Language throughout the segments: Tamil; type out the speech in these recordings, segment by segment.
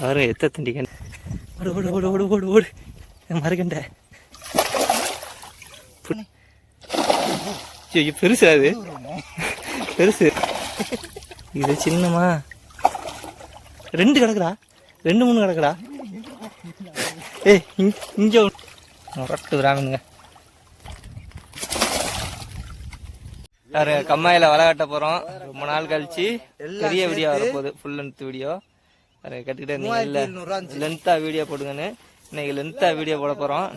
வரும் எத்த தண்டிக்கண்ட. ஓடு ஓடு ஓடு ஓடு ஓடு ஓடு மறுகண்ட. பெருசா அது, பெருசு இது. சின்னமா 2 கிடக்குறா, 2-3 கிடக்குறா. ஏய் இங்க முரட்டு விராமனுங்க. கம்மாயில வலை கட்ட போறோம். ரொம்ப நாள் கழிச்சு பெரிய வீடியோ வரப்போகுது, ஃபுல் லென்த் வீடியோ. கட்டுக்கிட்டே இருந்தீங்க லென்த்தா வீடியோ போடுங்கன்னு. இன்னைக்கு லென்த்தா வீடியோ போட போறோம்.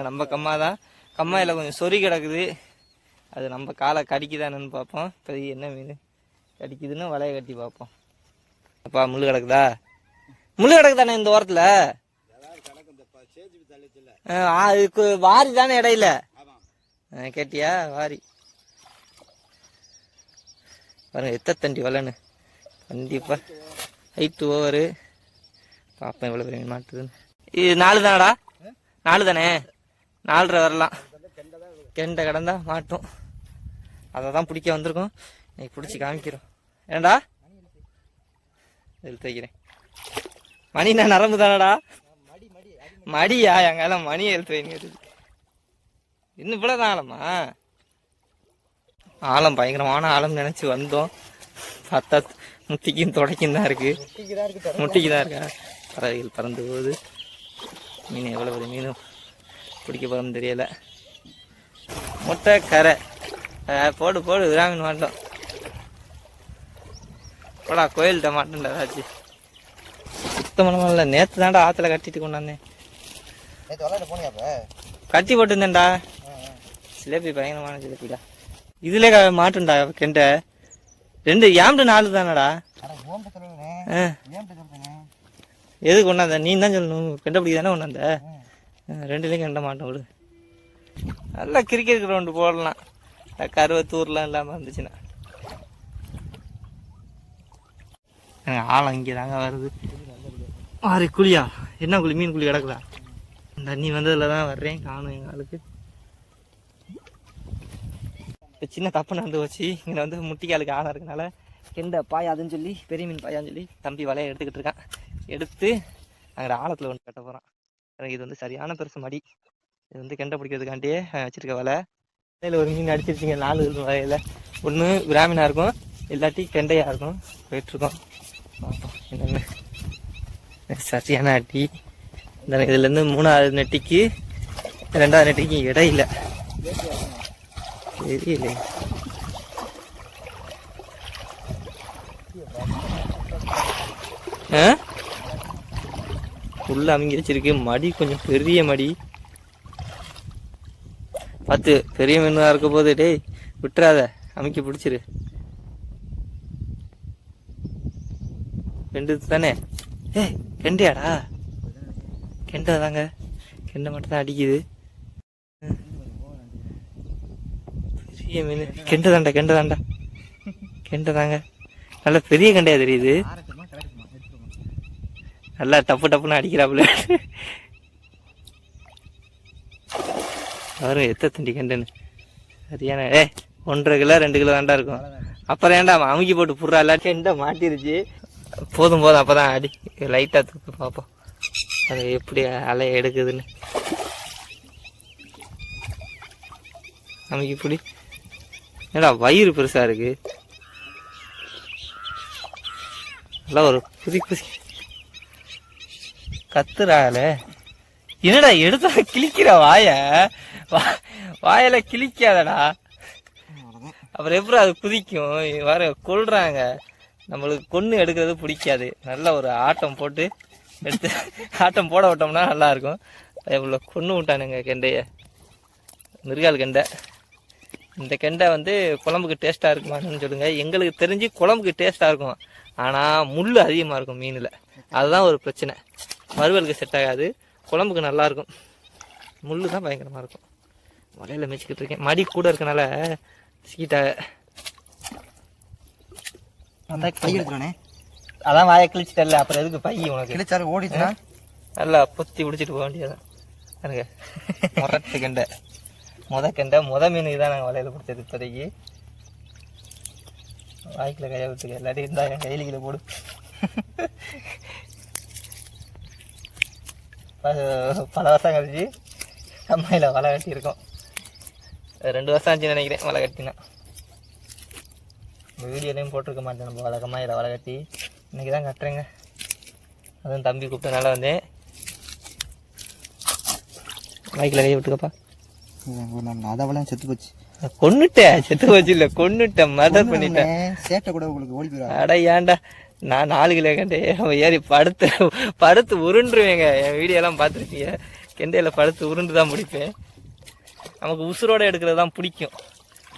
நம்ம கம்மா தான். கம்மாயில கொஞ்சம் சொறி கிடக்குது, அது நம்ம காலை கடிக்குதானு பார்ப்போம். இப்போ என்ன மீன் கடிக்குதுன்னு வலையை கட்டி பார்ப்போம். அப்பா முள்ளு கிடக்குதா? முள்ளு கிடக்குதானே இந்த ஓரத்துல? அதுக்கு வாரி தானே இடையில கேட்டியா? வாரி பாருங்க எத்த தண்டி வலைன்னு. கண்டிப்பா ஹைட்டு ஓவரு. பார்ப்பேன் எவ்வளோ பெரிய மாட்டுதுன்னு. இது 4 தானடா? 4 தானே? 4.5 வரலாம். கெண்டை கடந்தா மாட்டும். அதை தான் பிடிக்க வந்திருக்கோம். இன்னைக்கு பிடிச்சி காமிக்கிறோம். ஏண்டா இழுத்து வைக்கிறேன். மணினா நரம்பு தானடா? மடியா? எங்கால மணியை இழுத்து வைங்க. இன்னும் இவ்வளோதான் ஆழமா? ஆழம் பயங்கரமான ஆழம் நினைச்சு வந்தோம். பார்த்தா முட்டிக்கும் தொடக்கும் தான் இருக்கு. முட்டிக்கு தான் இருக்கா? பறவைகள் பறந்து போகுது. மீன் எவ்வளோ பெரிய மீனும் பிடிக்க போகிறோம்னு தெரியல. முட்டை கரை போடு போடு விராமீன் மாட்டோம். போடா கோயில்கிட்ட மாட்டோம்டா ஏதாச்சும். சுத்தமான இல்லை. நேற்று தான்டா ஆற்றுல கட்டிட்டு கொண்டாந்தேன். கட்டி போட்டுருந்தேன்டா. சிலேபி பயங்கரமான சிலேபிடா. இதுல மாட்டுண்டா கெண்டை. 2 ஏம்டு 4 தானடா? எது கொண்டாந்த? நீ தான் சொல்லணும். கெண்டை பிடிக்க தானே கொண்டாந்த. 2லேயும் கெண்டை மாட்டோம். விடு. நல்லா கிரிக்கெட் கிரவுண்டு போடலாம், கருவத்தூர்லாம் இல்லாமல் இருந்துச்சுன்னா. ஆழம் இங்கே தாங்க வருது. ஆறு குழியா? என்ன குழி? மீன் குழி கிடக்குதா? தண்ணி வந்ததில் தான் வர்றேன். காணும் எங்கள் ஆளுக்கு. இப்போ சின்ன தப்பு நடந்து வச்சு இங்கே வந்து முட்டிக்காலுக்கு ஆழம் இருக்கனால கெண்டை பாயாதுன்னு சொல்லி, பெரிய மீன் பாயாதுன்னு சொல்லி தம்பி வலையை எடுத்துக்கிட்டு இருக்கான். எடுத்து அங்கே ஆழத்தில் ஒன்று கட்ட போகிறான். எனக்கு இது வந்து சரியான பெருசு மடி. இது வந்து கெண்டை பிடிக்கிறதுக்காண்டியே வச்சுருக்க வலை. வலையில் ஒரு மீன் அடிச்சிருச்சிங்க. 4 வலையில் ஒன்று விராமீனாக இருக்கும், இல்லாட்டி கெண்டையாக இருக்கும். போயிட்டுருக்கோம் பார்ப்போம் என்னென்ன. சரியான அட்டி. இந்த இதுலேருந்து 3வது நெட்டிக்கு 2வது நெட்டிக்கு இடையில தெரியல. உள்ள அமைங்கி வச்சிருக்கு. மடி கொஞ்சம் பெரிய மடி. பார்த்து பெரிய மீனாக இருக்க போது. டேய் விட்டுறாத, அமைக்க பிடிச்சிரு. 2 தானே? கெண்டையாடா? கெண்டை தாங்க. கெண்டை மட்டும் தான் அடிக்குது. பெரிய மீன் கெண்டை தாண்டா. கெண்டை தாண்டா. கெண்டை தாங்க. நல்ல பெரிய கெண்டையா தெரியுது. நல்லா டப்பு டப்புன்னு அடிக்கிறாப்புல. வரும் எத்த தண்டி கெண்டைன்னு. சரியான 1.5 கிலோ 2 கிலோ தாண்டா இருக்கும். அப்புறம் ஏன்டா அமுக்கி போட்டு புடுறா? எல்லாத்தையும் கெண்டை மாட்டிருச்சு. போதும் போதும். அப்போதான் அடி லைட்டாக தூக்கு பார்ப்போம் அது எப்படி அலைய எடுக்குதுன்னு. நமக்கு இப்படி ஏடா வயிறு பெருசாக இருக்கு. நல்லா ஒரு புதி கத்துறால. என்னடா எடுத்தா கிழிக்கிற வாயில கிழிக்காதடா. அப்புறம் எப்படி அது குதிக்கும்? வர கொள்றாங்க. நம்மளுக்கு கொன்று எடுக்கிறது பிடிக்காது. நல்ல ஒரு ஆட்டம் போட்டு எடுத்து ஆட்டம் போட விட்டோம்னா நல்லா இருக்கும். இவ்வளோ கொன்று விட்டானுங்க கெண்டைய. மிருகால் கெண்டை. இந்த கெண்டை வந்து குழம்புக்கு டேஸ்ட்டாக இருக்குமான்னு சொல்லுங்க. எங்களுக்கு தெரிஞ்சு குழம்புக்கு டேஸ்ட்டாக இருக்கும், ஆனால் முள் அதிகமாக இருக்கும் மீனில். அதுதான் ஒரு பிரச்சனை. வறுவலுக்கு செட் ஆகாது, குழம்புக்கு நல்லாயிருக்கும். முள் தான் பயங்கரமாக இருக்கும். வலையில் மேய்ச்சிக்கிட்டு இருக்கேன். மடி கூட இருக்கனால சீட்டாக. அதான் வாயை கிழிச்சிட்டல, அப்புறம் எதுக்கு பை உனக்கு? கிழிச்சாரு ஓடிச்சுன்னா நல்லா பொத்தி பிடிச்சிட்டு போக வேண்டியதான். எனக்கு முரட்டு கெண்டை, கெண்டை மீனுக்கு தான் நாங்கள் வலையில் பிடிச்சது இப்போதைக்கு. வாய்க்கில் கையை விட்டுக்க, இல்லாட்டி இருந்தால் என் கையில போடு. பல வருஷம் கழிச்சு அம்மாயில் வலை கட்டியிருக்கோம். 2 வருஷம் ஆச்சுன்னு நினைக்கிறேன் வலை கட்டினா. இந்த வீடியோலையும் போட்டிருக்க மாட்டேன். நம்ம வழக்கமாக இதில் வலை கட்டி இன்றைக்கி தான் கட்டுறேங்க. அதுவும் தம்பி கூப்பிட்டனால வந்தேன். மைக்கில் கையை விட்டுக்கப்பா. அதெல்லாம் செத்து போச்சு. கொன்னுட்டேன். செத்து போச்சு இல்லை, கொன்னுட்டேன். மர்டர் பண்ணிட்டேன். சேட்டை கூட உங்களுக்கு ஓடி போயிடும். அட ஏன்டா, நான் 4 கிலோ கெண்டை ஏறி படுத்து உருண்டுருவேங்க. என் வீடியோலாம் பார்த்துருப்பீங்க. கெண்டையில் படுத்து உருண்டு தான் பிடிப்பேன். நமக்கு உசுரோட எடுக்கிறது தான் பிடிக்கும்.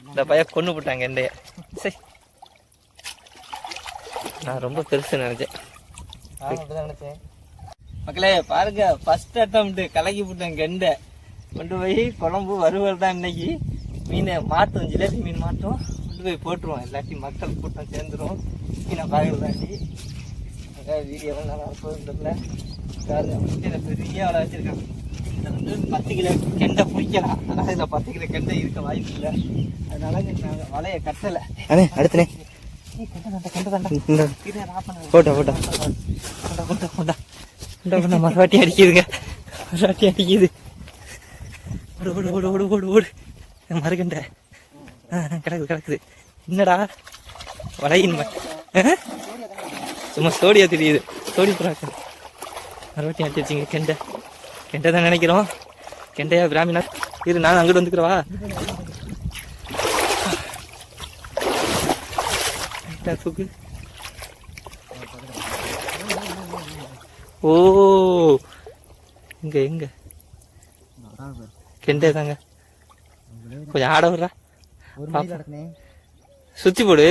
இந்த பையன் கொண்டு போட்டாங்க கெண்டைய. சரி, நான் ரொம்ப பெருசு நினைச்சேன். நினைச்சேன் மக்களே பாருங்க, ஃபர்ஸ்ட் அட்டம்ப்ட் கலக்கி போட்டேன் கெண்டை. கொண்டு போய் குழம்பு வறுவல் தான் இன்னைக்கு. மீனை மாட்டோம், ஜிலேபி மீன் மாட்டோம், கொண்டு போய் போட்டுருவோம். எல்லாத்தையும் மக்கள் கூட்டம் சேர்ந்துடும். மீனை பார்க்குறதாண்டி வீடியோலாம் நல்லா போகுதுல. பெரிய வலை வச்சிருக்காங்க. இதில் வந்து 10 கிலோ கெண்டை பிடிக்கலாம். ஆனால் இதில் 10 கிலோ கெண்டை இருக்க வாய்ப்பு இல்லை. அதனால நாங்கள் வலையை கட்டலை. அடுத்தனே மரவாட்டி அடிக்குதுங்க. மரவாட்டி அடிக்குது. ஓடு ஓடு ஓடு ஓடு ஓடு ஓடு. மறுகண்டை கிடக்குது. என்னடா வலையின் சும்மா சோடியா தெரியுது. சோடி புறாக்க மரவாட்டி அடிச்சு வச்சிங்க. கெண்டை தான் நினைக்கிறோம். கெண்டையா பிராமினா இரு, நான் அங்கிட்டு வந்துக்கிறவா. தூக்கு. ஓ எங்க கெண்டை தாங்க. கொஞ்சம் ஆட விடுறா. சுத்தி போடு.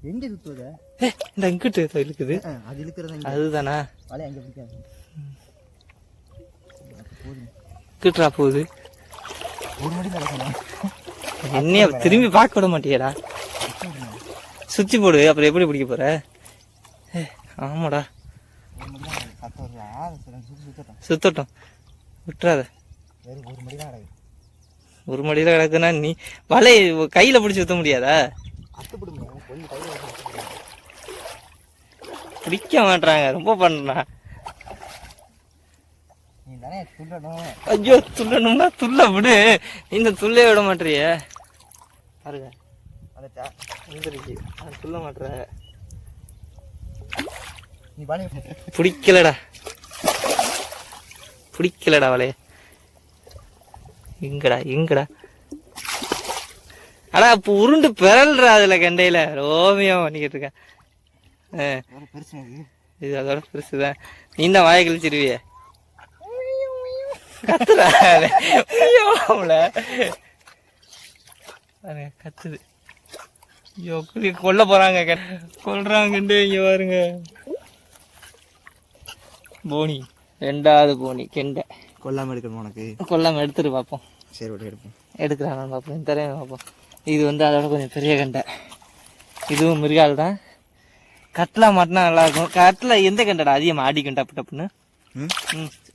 எங்க சுத்துவத? இந்த இங்கிட்டு இழுக்குது. அது இழுக்குறது அதுதானா? வலை அங்க பிடிக்காது. கிட்டா போகுது. ஒரு மணி நடக்கணும். என்னைய திரும்பி பார்க்க விட மாட்டியடா. சுத்தி போடு, அப்புறம் எப்படி பிடிக்க போற? ஆமாடா, சுத்தட்டும், விட்டுறாத. ஒரு மடியில கிடக்குன்னா நீ வலை கையில பிடிச்சி சுத்த முடியாதா? பிடிக்க மாட்டாங்க, ரொம்ப பண்றான். ஐயோ துள்ளணும்னா துள்ள விடு. இந்த துள்ளே விட மாட்டிய பாருங்க. துள்ள மாட்டுற. பிடிக்கலடா வலைய. எங்கடா ஆனா இப்ப உருண்டு பிறல்றா அதுல கண்டையில ரோமியம் பண்ணிக்கிட்டு இருக்கேன். இது அதோட பெருசுதான். நீ தான் வாயை கழிச்சிருவிய. கத்துறா கத்துது. ஐயோ கொல்ல போறாங்க, கொல்றாங்கண்டு. இங்க பாருங்க, போனி, 2வது போனி கெண்டை. கொல்லாம எடுக்கணும் உனக்கு. கொல்லாம எடுத்துட்டு பார்ப்போம். சரி விட எடுப்போம். எடுக்கிறாங்க பார்ப்போம். இந்த தடவை பார்ப்போம். இது வந்து அதோட கொஞ்சம் பெரிய கெண்டை. இதுவும் மிருகால் தான். கட்லா மாட்டினா நல்லா இருக்கும். கட்லா எந்த கெண்டடா அதிகமாக ஆடிக்கும் டப்பு டப்புன்னு?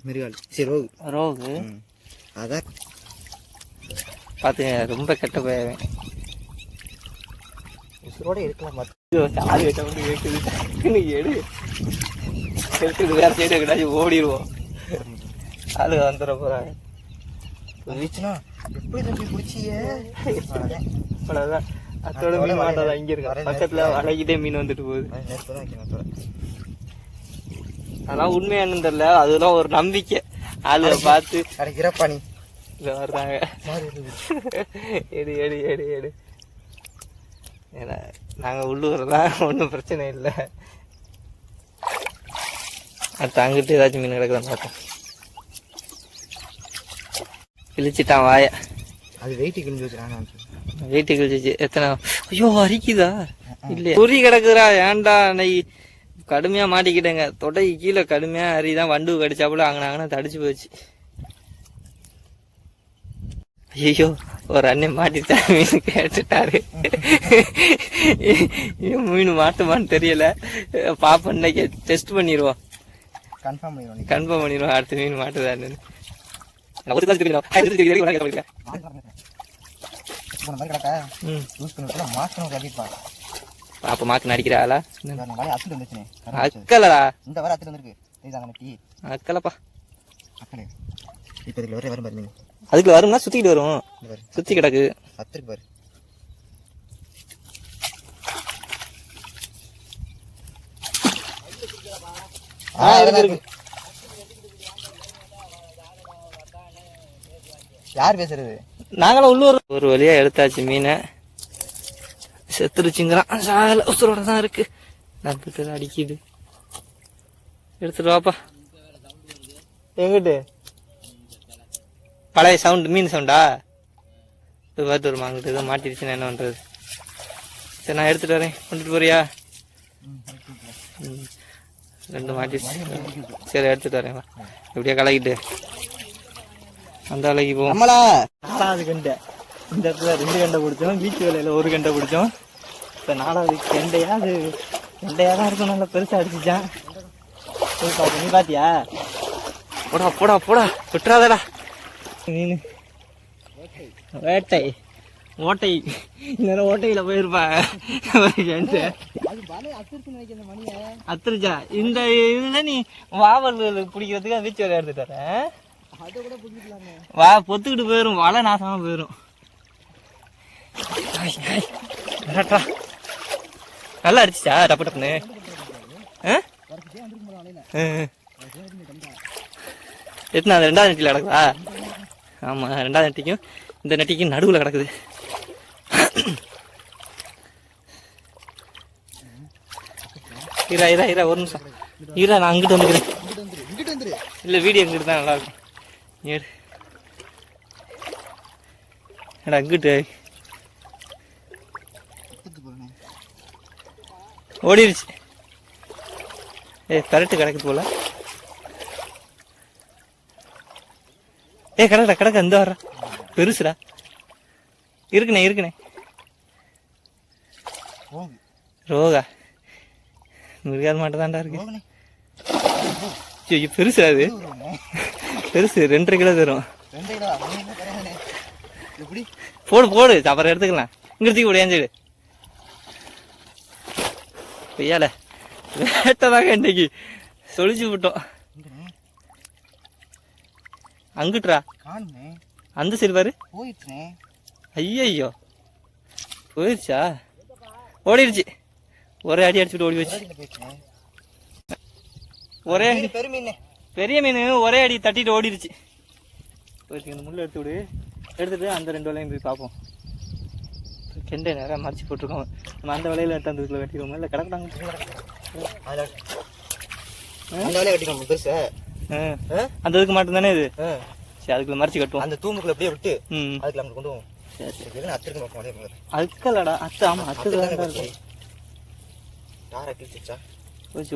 மிருகால். சரி ரோகு. அதான் பார்த்துங்க, ரொம்ப கெட்ட போயவன். உசுரோட இருக்கலாம். சாரி வச்சா வந்து கேட்குது. எடு எடுத்துது வேற சைடு எங்கடாச்சும் ஓடிடுவோம். ஆளு வந்துட போறாங்க. எப்படி தம்பி பிடிச்சிய? அவ்வளோதான். அதோட மீன் மாட்டாதான் இங்க இருக்கு. பக்கத்துல வலைக்கிட்டே மீன் வந்துட்டு போகுது. அதெல்லாம் உண்மையானு தெரியல. அதெல்லாம் ஒரு நம்பிக்கை. ஆளு பார்த்து கிடைக்கிறப்பாணி இல்ல வர்றாங்க. எடு எடு எடு எடு. ஏன்னா நாங்க உள்ளூர்லாம் ஒன்றும் பிரச்சனை இல்லை. அடுத்து அங்கிட்டு ஏதாச்சும் மீன் கிடக்குதான்னு பார்த்தோம். கிழிச்சிட்டான் வாய. அது வெயிட்டு கிழிஞ்சு வச்சுறாங்க. வெயிட்டு கிழிச்சிச்சு. எத்தனை? ஐயோ அரிக்குதா? இல்லையா? குறி கிடக்குறா. ஏன்டா அன்னைக்கு கடுமையா மாட்டிக்கிட்டேங்க. தொடைக்கு கீழே கடுமையா அரிதான். வண்டு கடிச்சாப்புல அங்கனா தடிச்சு போச்சு. ஐயோ ஒரு அண்ணன் மாட்டிட்டா. மீன் கேட்டுட்டாரு. மீன் மாட்டுமான்னு தெரியல. பாப்பா இன்னைக்கு டெஸ்ட் பண்ணிடுவோம். கன்ஃபார்ம் பண்ணிடுவோம் அடுத்த மீன் மாட்டுதான்னு. அப்ப மாக்கு நடிக்கிறாளா? அக்கலடா. அக்கலப்பா. அக்கடே இப்போ இதில் வரும் பாரு மீன். அதுக்குள்ள வரும்னா சுத்திக்கிட்டு வரும். இந்த பாரு சுத்தி கிடக்கு. அத்திருக்கு பாரு. இருக்கு. யார் பேசுறது? நாங்களும் உள்ளூர். ஒரு வழியா எடுத்தாச்சு மீனை. செத்துருச்சுங்கிறான். சால உசுரோட தான் இருக்கு. நம்பிட்டு அடிக்குது. எடுத்துட்டு வாப்பா. எங்கிட்டு பழைய சவுண்ட் மீன் சவுண்டா? பார்த்து வருமா அங்கிட்டு எதுவும் மாட்டிடுச்சுன்னா என்ன பண்றது? சரி நான் எடுத்துட்டு வரேன். கொண்டுட்டு போறியா? ரெண்டு மாட்டிடுச்சு. சரி எடுத்துட்டு வரேன். எப்படியா கலக்கிட்டு அந்த வேலைக்கு போவோம். நம்மளா 4வது கண்டை. இந்த இடத்துல 2 கண்டை பிடிச்சோம். பீச் வேலையில 1 கண்டை பிடிச்சோம். இப்போ 4வது கண்டையா? அது கண்டையா தான் இருக்கும். நல்லா பெருசா அடிச்சுச்சான். நீ பாத்தியா? போடா போடா போடா விட்டுறாதடா. மீன் வேட்டை ஓட்டை. இந்த ஓட்டையில போயிருப்பா. அத்துருச்சா? இந்த இதுல நீ வாவல் பிடிக்கிறதுக்கு வீச்சு வேலை எடுத்துட்டு வர. வா பொத்துக்கிட்டு போயிரும். வலை நாசமா போயிரும். நல்லா அடிச்சுச்சா டப்பு டப்புன்னு? எத்தனை அது 2வது நெட்டில கிடக்குதா? ஆமா 2வது நெட்டிக்கும் இந்த நெட்டிக்கும் நடுவில் கிடக்குது. இரா ஒரு நிமிஷம் இரா, நான் அங்கிட்டு வந்துக்கிறேன். இல்லை வீடியோ எங்கிட்டு தான் நல்லா இருக்கும். ஏடா அங்கிட்டு ஓடிடுச்சு. கரெக்டு கிடக்குது போல. கிடக்க இந்த வர்ற பெருசுடா. இருக்குண்ணே ரோகா மிருகாது மாட்ட தான்டா இருக்கு. பெருசுடா அது. பெருசு 2.5 கிலோ தரும். போடு அப்புறம் எடுத்துக்கலாம். இங்க தூக்கி போடு. ஏஞ்சு ஐயால வேட்டதாங்க இன்னைக்கு சொலிச்சு விட்டோம். அங்கிட்டுரா அந்த சைடு பாரு. ஐயோ போயிடுச்சா? ஓடிடுச்சு. ஒரே அடி அடிச்சுட்டு ஓடி போச்சு. ஒரே பெரிய மீன் ஒரே அடி தட்டிட்டு ஓடிடுச்சு. போயிடுச்சு. இந்த முள்ள எடுத்து விடு. எடுத்துட்டு அந்த 2 வலையும் போய் பார்ப்போம். கெண்டை நேரம் மறைச்சி போட்டிருக்கோம். நம்ம அந்த வலையில எடுத்து அந்த இதுல வெட்டிடுவோம். இல்லை கிடக்குறாங்க. அந்த இதுக்கு மட்டும் தானே இது. சரி அதுக்குள்ள மறைச்சி கட்டுவோம். அந்த தூம்புக்குள்ள அப்படியே விட்டு அதுக்குள்ள நம்ம கொண்டு போவோம். அதுக்கல்லடா அத்தை. ஆமா அத்தை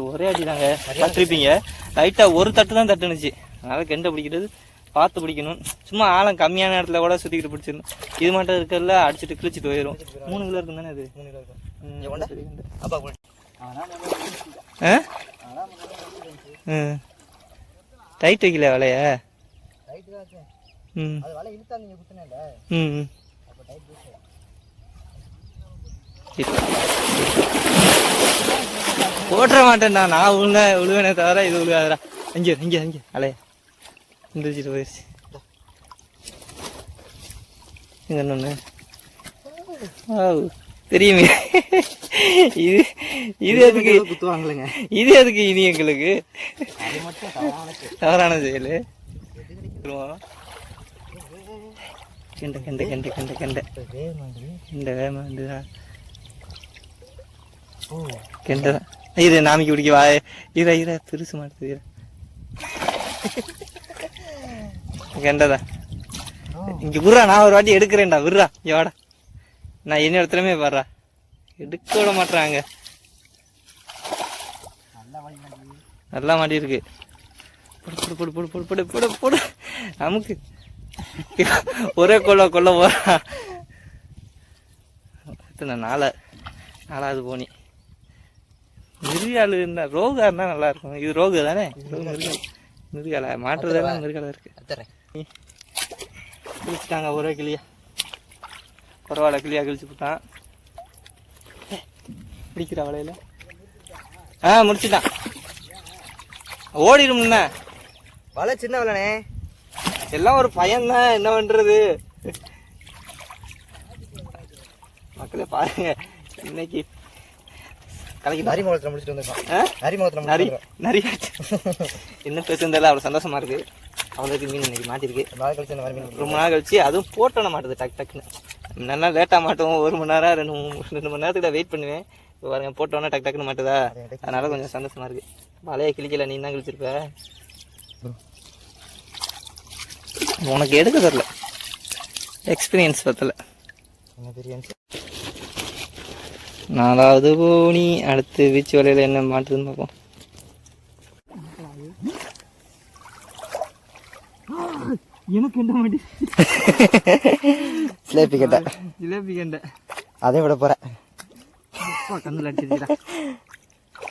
ஒரே அடி தாங்க தட்டிருப்பீங்க. லைட்டா ஒரு தட்டு தான் தட்டுனுச்சு. அதனால கெண்டை பிடிக்கிறது பார்த்து பிடிக்கணும். சும்மா ஆழம் கம்மியான இடத்துல கூட சுத்திக்கிட்டு பிடிச்சிடணும். இது மட்டும் இருக்கிறதுல அடிச்சுட்டு கிழிச்சிட்டு போயிடும். 3 கிலோ இருக்கும் தானே அது. டைட் வைக்கல வலைய. போட்டுற மாட்டேன்டா. நான் விழுவேனே தவிர இது விழுகாதரா. அங்கே அலைய எந்திரிச்சிட்டு போயிடுச்சு. இன்னொன்னு தெரியுமே. இது எதுக்கு குத்துவாங்களேங்க? இது எதுக்கு இனி எங்களுக்கு தவறான செயல். கெண்டை கெண்டை கெண்டை கெண்டை கெண்டை இந்த வேமாண்டுதா கெண்டை தான். இது நாமிக்கு பிடிக்கவா? இர பெருசு மாட்டுது. கெண்டதான். இங்க விட்றா. நான் ஒரு வாட்டி எடுக்கிறேன்டா. விட்றா எவாடா. நான் என்ன இடத்துலமே பாடுறா. எடுக்க விட மாட்டாங்க. நல்லா மாட்டி இருக்கு. போடு போடு போடு போடு போடு போடு போடு. நமக்கு ஒரே கொள்ள போறா. 4வது போனி. மிருகாலு இருந்தா ரோகா இருந்தா நல்லா இருக்கும். இது ரோகு தானே. மிருகால மாட்டுறதெல்லாம் மிருகால இருக்கு. கிழிச்சிட்டாங்க ஒரே கிளியா. பரவாயில்ல கிளியா கிழிச்சு போட்டான். பிடிக்கிற வலையில முடிச்சுட்டான். ஓடிடும்ண்ணா. வலை சின்ன வலைனே. எல்லாம் ஒரு பையன்தான், என்ன பண்றது. மக்களே பாருங்க, இன்னைக்கு கலைக்கு நரிமுகத்தில் முடிச்சுட்டு வந்திருக்கோம். நரிமுகத்தில் நிறைய என்ன பேசுறதால அவ்வளோ சந்தோஷமா இருக்கு. அவங்களுக்கு மீன் இன்னைக்கு மாட்டிருக்கு. நாள் கழிச்சு இந்த மாதிரி மீன் ரொம்ப நாள் கழிச்சு, அதுவும் போட்டோன்னு மாட்டுது டக்கு டக்குன்னு. நல்லா லேட்டாக மாட்டோம், 1 மணி நேரம் 2 மணி நேரத்துக்கு தான் வெயிட் பண்ணுவேன். இப்போ பாருங்க போட்டோன்னா டக்கு டக்குன்னு மாட்டுதா, அதனால கொஞ்சம் சந்தோஷமா இருக்கு. வலையை கிழிக்கல, நீ தான் கிழிச்சிருப்ப. உனக்கு எடுக்க தரல, எக்ஸ்பீரியன்ஸ் பத்தல. என்ன பெரிய 4வது போனி. அடுத்து பீச் வலையில என்ன மாட்டுதுன்னு பார்ப்போம். எனக்கு என்ன மாட்டி ஜிலேபி கட்டை. ஜிலேபி கண்டை அதே விட போகிறேன். கண்ணில் அடிச்சிருக்கா.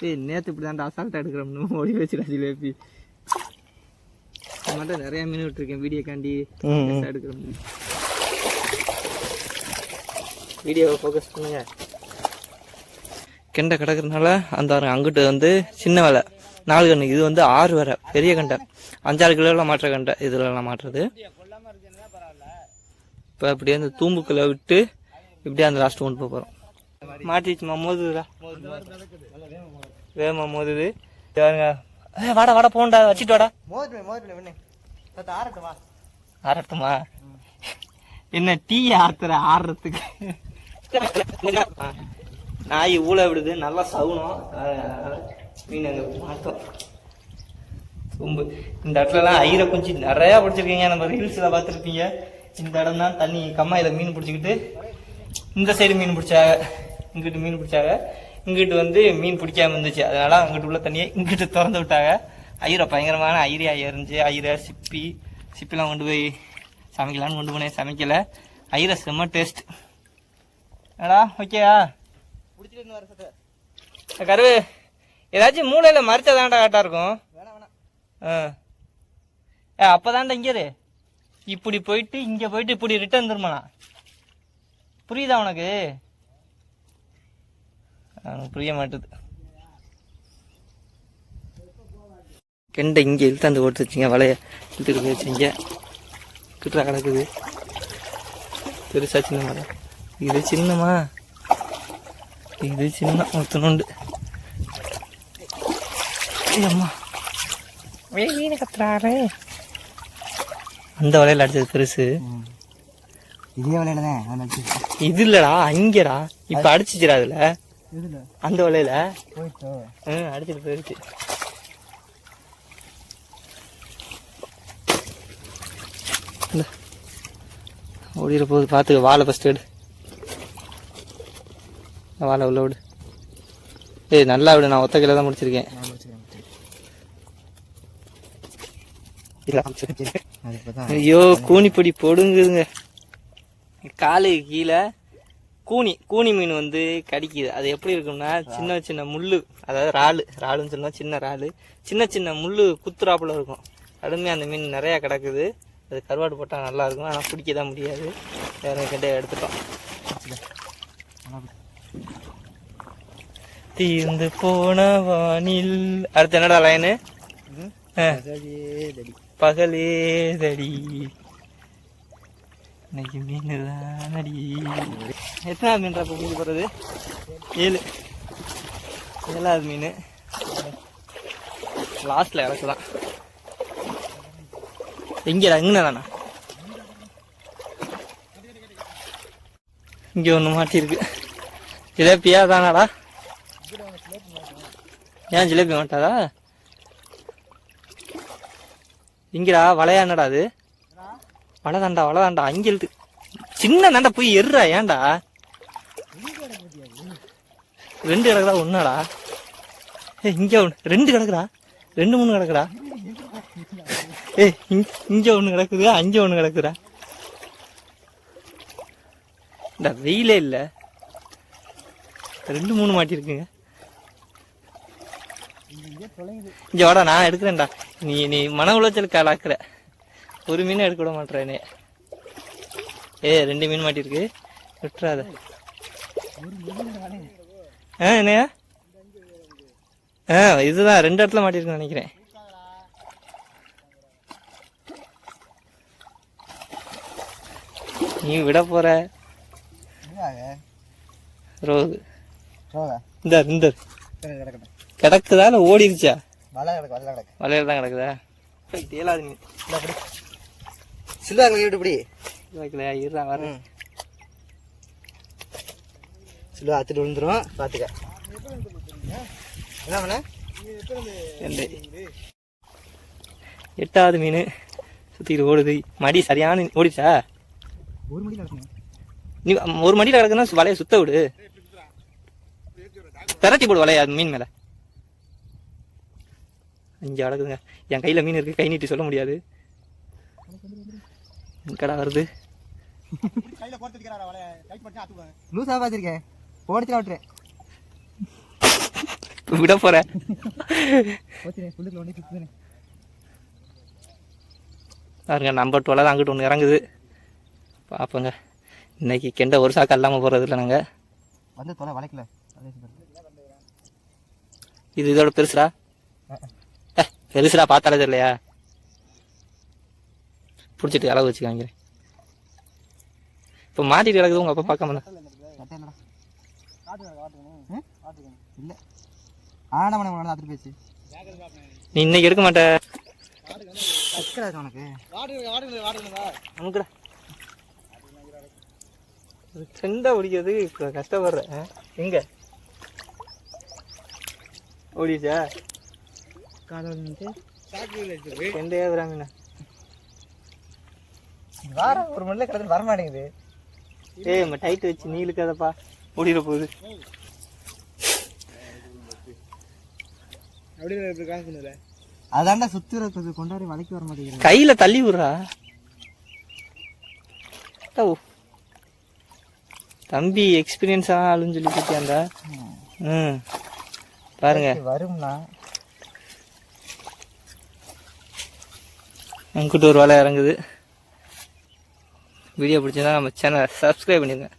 ஏய் நேற்று இப்படி தான் அசால்ட்டாக எடுக்கிறோம்னு ஓடி வச்சுடா ஜிலேபி. மட்டும் நிறைய மீன் விட்டுருக்கேன் வீடியோக்காண்டி எடுக்கிறோம். வீடியோவை ஃபோக்கஸ் பண்ணுங்க. கெண்டை கிடக்குறதுனால அந்த அங்கிட்டு வந்து சின்ன வேலை 4 கன்று, இது வந்து 6 வேலை பெரிய கண்டை. 5-6 கிலோவில் மாட்டுற கண்டை இதுலலாம் மாட்டுறது. இப்போ அப்படியே அந்த தூம்புக்குள்ள விட்டு இப்படியே அந்த லாஸ்ட் கொண்டு போகிறோம். மாட்டிச்சுமா, மோதுதுடா, வேகமா மோதுது. வாடா வாடா போண்டா, வச்சுட்டு வாடா. ஆரட்டுமா? என்ன டீ ஆத்துற ஆடுறதுக்கு? நாய் ஊழ விடுது, நல்லா சவுனம். மீன் அங்கே மாட்டோம். ரொம்ப இந்த இடத்துலலாம் ஐரை குஞ்சு நிறையா பிடிச்சிருக்கீங்க. நம்ம ரீல்ஸில் பார்த்துருப்பீங்க. இந்த இடம் தான் தண்ணி கம்மாயில் மீன் பிடிச்சிக்கிட்டு இந்த சைடு மீன் பிடிச்சாங்க, இங்கிட்டு மீன் பிடிச்சாங்க. இங்கிட்டு வந்து மீன் பிடிக்காம இருந்துச்சு, அதனால அங்கிட்டு உள்ள தண்ணியை இங்கிட்டு திறந்து விட்டாங்க. ஐரை பயங்கரமான ஐரியா இருந்துச்சு. ஐரை சிப்பிலாம் கொண்டு போய் சமைக்கலான்னு கொண்டு போனேன், சமைக்கலை. ஐரை செம்ம டேஸ்ட். ஏடா ஓகேயா கருவு? ஏதாச்சும் மூளையில் மறைச்சதாண்டா கரெக்டாக இருக்கும். அப்போதான்டா இங்கே இப்படி போயிட்டு இங்கே போயிட்டு இப்படி ரிட்டர்ன் திரும்பனா. புரியுதா உனக்கு? புரிய மாட்டுது. கெண்டை இங்கே இழுத்தாந்து ஓட்டு வச்சிங்க, வலைய இழுத்துட்டு போய் வச்சிங்க. கிட்டா கிடக்குது. பெருசா சின்னமா? இது சின்னமா? இது சின்ன ஒருத்தனுண்டு. அம்மா மீன் கத்துறாரு. அந்த வலையில அடிச்சது பெருசு. இதே வலையில தான் இது இல்லடா, அங்கடா. இப்ப அடிச்சுச்சுடா அதுல, அந்த வலையில அடிச்சுட்டு போயிடுச்சு. ஓடிட போகுது, பார்த்துக்க. வாழை ஃபஸ்ட் எடு, வாழை உள்ள விடு. ஏய் நல்லா விடு, நான் ஒத்த கிலோ தான் முடிச்சிருக்கேன். ஐயோ கூனிப்பொடி பொடுங்குதுங்க காலுக்கு கீழே. கூனி மீன் வந்து கடிக்குது. அது எப்படி இருக்கும்னா சின்ன சின்ன முள்ளு, அதாவது ராலுன்னு சொன்னா சின்ன ராலு, சின்ன சின்ன முள்ளு குத்துறாப்புல இருக்கும். கடுமையாக அந்த மீன் நிறையா கிடக்குது. அது கருவாடு போட்டால் நல்லா இருக்கும், ஆனால் பிடிக்க தான் முடியாது. வேற கிட்டே எடுத்துட்டோம். தீர்ந்து போன வானில். அடுத்து என்னடா லைனு? பகலே தடி இன்னைக்கு மீன் தானடி. எத்தனாவது மீன்டா இப்போ மீன் போடுறது? 7வது மீன். லாஸ்ட்ல இறக்குதான். எங்கடா? இங்கதானா? இங்க ஒண்ணு மாட்டிருக்கு. ஜிலேபியா தானாடா? ஏன் ஜிலேபி மாட்டாதா? இங்கடா வலையா? என்னடா அது? வலைதாண்டா அங்க இழுத்து சின்ன தாண்டா, போய் எர்றா. ஏன்டா 2 கிடக்குடா? ஒன்னாடா? இங்க 2 கிடக்குடா, 2-3 கிடக்குடா. இங்க 1 கிடக்குது, அங்க 1 கிடக்குடா. இந்த வெயிலே இல்ல, 2-3 மாட்டிருக்குங்க. இங்க வாடா, நான் எடுக்கிறேன்டா. நீ மன உளைச்சலுக்கு ஆளாக்குற. ஒரு மீன் எடுக்க விட மாட்டேறேனே. 2 மீன் மாட்டிருக்கு, விட்டுறாத. என்னையா? இதுதான் 2 இடத்துல மாட்டிருக்குன்னு நினைக்கிறேன். நீ விட போற ரோகு இந்த கிடக்குதா இல்லை ஓடிருச்சா? வலையில தான் கிடக்குதா? தேலாது நீ சில்வாங்க இப்படி வைக்கலையா? இருடா வர. சில்வா அத்துட்டு விழுந்துரும் பார்த்துக்க. என்ன பண்ண? 8வது மீன் சுற்றிட்டு ஓடுது. மடி சரியான ஓடிச்சா? ஒரு மணி கிடக்கணும். நீ ஒரு மடியில் கிடக்குன்னா வலையை சுத்த விடு. திரட்டி போடு வலையா மீன் மேலே. 5 அடக்குதுங்க. என் கையில் மீன் இருக்குது, கை நீட்டி சொல்ல முடியாது. கடை வருது. லூசா பார்த்துருக்கேன் போடுச்சு விட்டுறேன். விட போகிறேன். பாருங்க நம்பர் 12 தான் அங்கிட்டு ஒன்று இறங்குது. பார்ப்போங்க. இன்னைக்கு கெண்ட ஒரு சாக்கு இல்லாமல் போகிறது இல்லை நாங்கள். வந்து தொலை வளைக்கல. இது இதோட பெருசுடா. பெருசுடா பார்த்தாலே தெரியலையா? பிடிச்சிட்டு அளவு வச்சு காமிக்கிறேன். இப்போ மாட்டிட்டு கிடக்குது உங்கள் அப்பா பார்க்காம தான். இல்லை ஆனா மணி அத்துட்டு போச்சு. நீ இன்னைக்கு எடுக்க மாட்ட. உனக்கு நமக்குடா செண்டை பிடிக்கிறது இப்போ கஷ்டப்படுறேன். எங்க ஓடிச்சா? செண்டையா விராமீனா வார ஒரு மணில கிடந்து வர மாட்டேங்குது. ஏய் நம்ம டைட் வச்சு நீ இழுக்காதப்பா, ஓடிட போகுது. அதாண்டா சுத்துற கொண்டாடி வளைக்கு வர மாட்டேங்குது. கையில தள்ளி விடுறா. தம்பி எக்ஸ்பீரியன்ஸா ஆளுன்னு சொல்லி கேட்டியாண்டா. பாருங்க வரும்னா அங்கிட்டு ஒரு வலை இறங்குது. வீடியோ பிடிச்சிருந்தா நம்ம சேனலை சப்ஸ்கிரைப் பண்ணிடுங்க.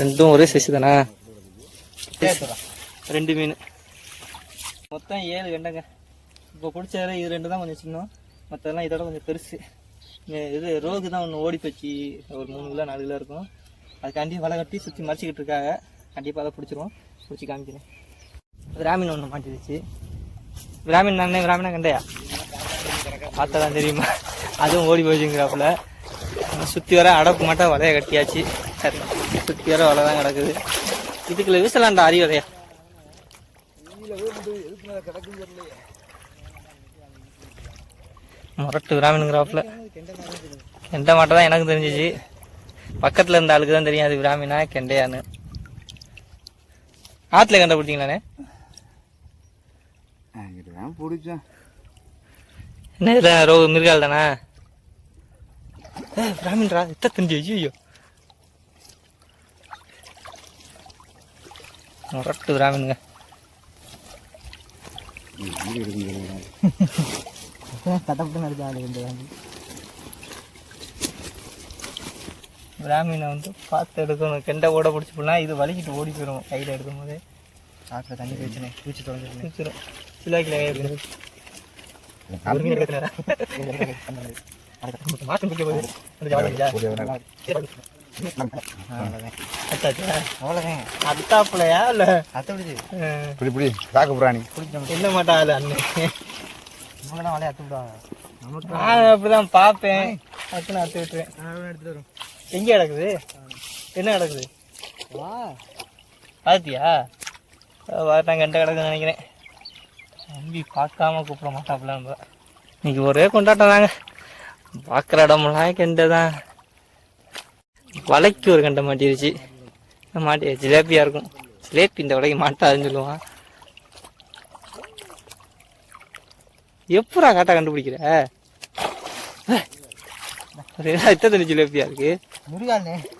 ரெண்டும் ஒரே சைஸ் தானே? 2 மீன் மொத்தம் 7 கெண்டைங்க. இப்போ பிடிச்சதுல இது 2 தான் கொஞ்சம் சின்னம், மற்றதெல்லாம் இதோட கொஞ்சம் பெருசு. இது ரோகு தான் ஒன்று ஓடி போச்சு, ஒரு 3 கிலோ 4 கிலோ இருக்கும். அதுக்காண்டி வலை கட்டி சுற்றி மறைச்சிக்கிட்டு இருக்காங்க. கண்டிப்பாக அதை பிடிச்சிருவோம். பிடிச்சி காமிக்கிறேன். விராமீன் ஒன்று மாட்டிடுச்சு. விராமீன் நானே விராமீனா கண்டையா பார்த்தா தான் தெரியுமா? அதுவும் ஓடி போச்சுங்கிறாப்புல. சுற்றி வர அடப்பு மாட்டா வலையை கட்டியாச்சு. சரி சுற்றி வர வலை தான் கிடக்குது. இதுக்குள்ள வீசலாண்டா அரி வலையா. முரட்டு விராமீனுங்கிறாப்புல. கெண்டை மாட்டை தான் எனக்கு தெரிஞ்சிச்சு. பக்கத்தில் இருந்த ஆளுக்கு தான் தெரியும் அது விராமீனா கெண்டையான்னு. ஆற்றுல கண்டுபிடிச்சிங்களாண்ணே? பிடிச்சேன். என்ன இதான் ரோகு மிருகால் தானே? பிராமின்ரா எத்த தெரிஞ்சு. ஐயோ முரட்டு பிராமினுங்க. பிராமீனை வந்து பார்த்து எடுக்கணும். கெண்டை ஓட பிடிச்சி போடலாம். இது வலிக்கிட்டு ஓடி போயிடும் கையில் எடுக்கும் போது. ஆற்றுல தண்ணி போயிடுச்சுனே பூச்சி தொலைஞ்சிடும். சில கிலோ மாற்றம் பிடிக்க போகுது. அத்தாப்புலையா இல்ல என்ன மாட்டா அண்ணன்? நான் அப்படிதான் பார்ப்பேன். அத்தனை அத்து விட்டுருவேன். எடுத்துட்டு வரும். எங்க கிடக்குது? என்ன கிடக்குது பார்த்தியா? நான் கண்ட கிடக்குன்னு நினைக்கிறேன். தம்பி பார்க்காம கூப்பிட மாட்டாப்புல. இன்னைக்கு ஒரே கொண்டாட்டம் தாங்க. பார்க்குற இடமெல்லாம் கெண்டை தான். வலைக்கு ஒரு கண்டை மாட்டிருச்சு. மாட்டி ஜிலேபியா இருக்கும். ஜிலேபி இந்த வலைக்கு மாட்டாதுன்னு சொல்லுவான். எப்படா காட்டா கண்டுபிடிக்கிற? இத்தனை ஜிலேபியா இருக்கு.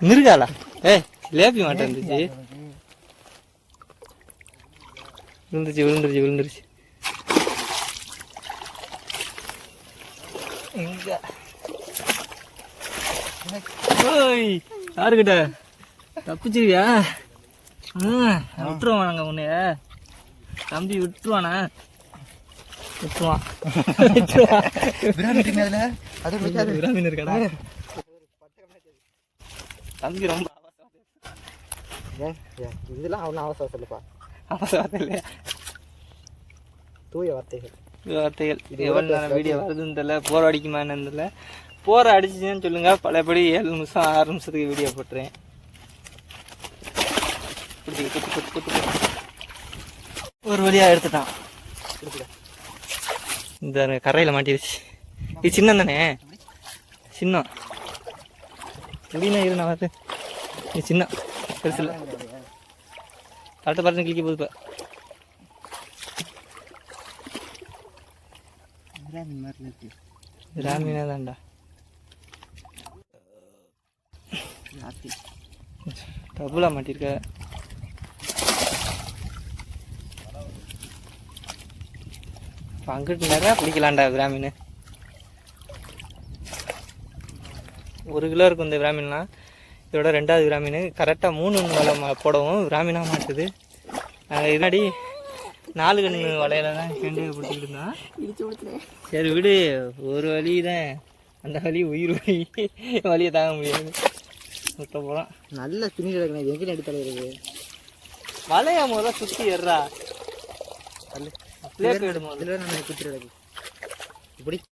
மிருகாலா? ஜிலேபி மாட்டா இருந்துச்சு. விழுந்துருச்சு. யாருக்கிட்ட தப்பிச்சிருவியா? விட்டுருவானாங்க உன்னைய? தம்பி விட்டுருவானா? விட்டுருவான். பிராமி இருக்கீங்க அதுல அது பிடிக்காது. மீன் இருக்காடா தம்பி ரொம்ப இதெல்லாம் அவனும் அவசரம் சொல்லுப்பா. அவசரம் இல்லையா தூய வார்த்தைகள். வார்த்தைகள். எவ்வளோ நேரம் வீடியோ வருதுன்னு தெரியல, போர் அடிக்குமான்னு தெரியல. போர் அடிச்சுன்னு சொல்லுங்க, பழையபடி 7 நிமிஷம் 6 நிமிஷத்துக்கு வீடியோ போட்டுறேன். ஒரு வழியாக எடுத்துட்டான். இந்த கரையில் மாட்டிடுச்சு. இது சின்ன தானே, சின்ன முடினா இரு நான் பார்த்து. இது சின்ன பெருசு இல்லை, கரெக்டாக பார்த்து கிளிக்க போகுது. இப்போ ராமீனா தான்டா. டபுளாக மாட்டிருக்க. அங்கிட்டு நிறையா பிடிக்கலாம்டா பிராமீன். 1 கிலோ இருக்கும் இந்த பிராமீன்லாம். இதோட 2வது பிராமீன் கரெக்டாக 3 வலை போடவும் பிராமீனாக மாட்டுது. நாங்கள் இதனாடி 4 கண்ணு வலையில தான் கண்டு பிடிச்சிக்கிட்டு இருந்தோம். சரி விடு, ஒரு வலி தான், அந்த வலி உயிர் வலியை தாங்க முடியாது. சுத்த போகலாம். நல்ல துணி கிடக்கணும். எங்கே எடுத்தாலும் இருக்குது. வலையா முதல்ல சுற்றி ஏறா. பிளேட் விடுமா இதில் நான் குத்தி கிடக்கு இப்படி